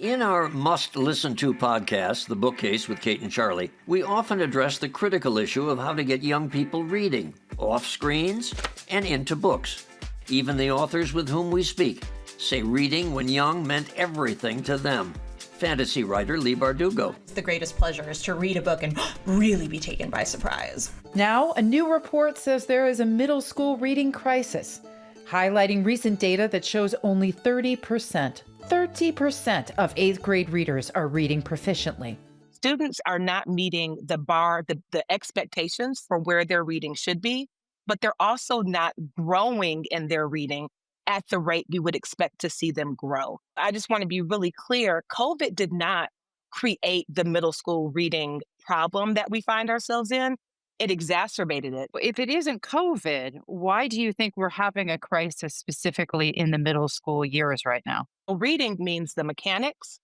In our must-listen-to podcast, The Bookcase with Kate and Charlie, we often address the critical issue of how to get young people reading, off screens and into books. Even the authors with whom we speak say reading when young meant everything to them. Fantasy writer Leigh Bardugo. The greatest pleasure is to read a book and really be taken by surprise. Now, a new report says there is a middle school reading crisis, highlighting recent data that shows only 30% of 8th grade readers are reading proficiently. Students are not meeting the bar, the expectations for where their reading should be, but they're also not growing in their reading at the rate we would expect to see them grow. I just want to be really clear. COVID did not create the middle school reading problem that we find ourselves in. It exacerbated it. If it isn't COVID, why do you think we're having a crisis specifically in the middle school years right now? Reading means the mechanics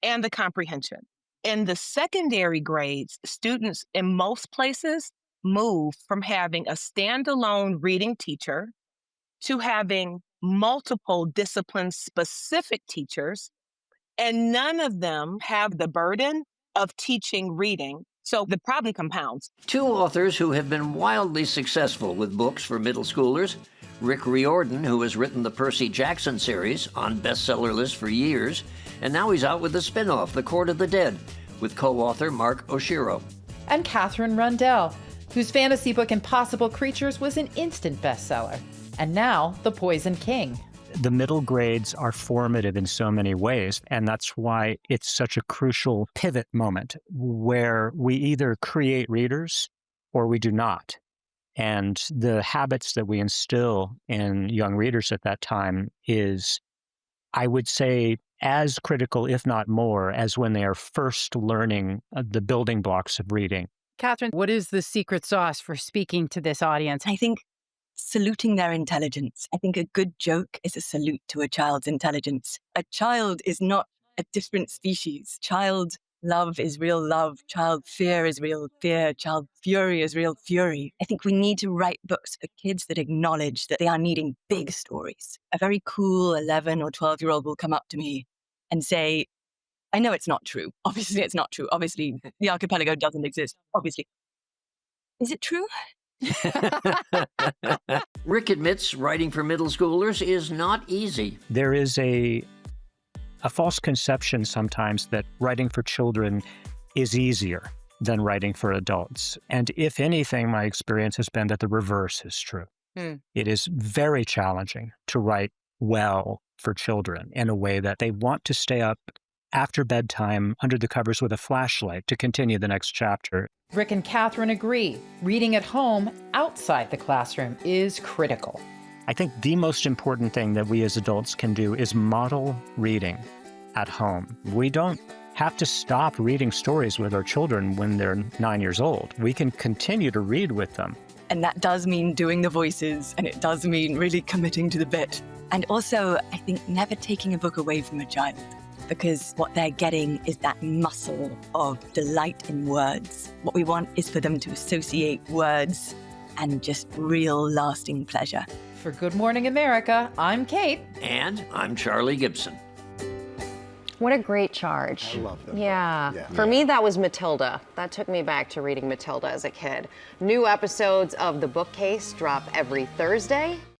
and the comprehension. In the secondary grades, students in most places move from having a standalone reading teacher to having multiple discipline-specific teachers, and none of them have the burden of teaching reading. So the problem compounds. Two authors who have been wildly successful with books for middle schoolers. Rick Riordan, who has written the Percy Jackson series on bestseller lists for years, and now he's out with the spin-off, The Court of the Dead, with co-author Mark Oshiro. And Katherine Rundell, whose fantasy book Impossible Creatures was an instant bestseller. And now, The Poison King. The middle grades are formative in so many ways, and that's why it's such a crucial pivot moment where we either create readers or we do not. And the habits that we instill in young readers at that time is, I would say, as critical, if not more, as when they are first learning the building blocks of reading. Katherine, what is the secret sauce for speaking to this audience? I think saluting their intelligence. I think a good joke is a salute to a child's intelligence. A child is not a different species. Child love is real love. Child fear is real fear. Child fury is real fury. I think we need to write books for kids that acknowledge that they are needing big stories. A very cool 11 or 12-year-old will come up to me and say, I know it's not true. Obviously, it's not true. Obviously, the archipelago doesn't exist. Obviously. Is it true? Rick admits writing for middle schoolers is not easy. There is a false conception sometimes that writing for children is easier than writing for adults. And if anything, my experience has been that the reverse is true. It is very challenging to write well for children in a way that they want to stay up after bedtime under the covers with a flashlight to continue the next chapter. Rick and Katherine agree. Reading at home, outside the classroom, is critical. I think the most important thing that we as adults can do is model reading at home. We don't have to stop reading stories with our children when they're 9 years old. We can continue to read with them. And that does mean doing the voices, and it does mean really committing to the bit. And also, I think never taking a book away from a child, because what they're getting is that muscle of delight in words. What we want is for them to associate words and just real lasting pleasure. For Good Morning America, I'm Kate. And I'm Charlie Gibson. What a great charge. I love that. Yeah. For me, that was Matilda. That took me back to reading Matilda as a kid. New episodes of The Bookcase drop every Thursday.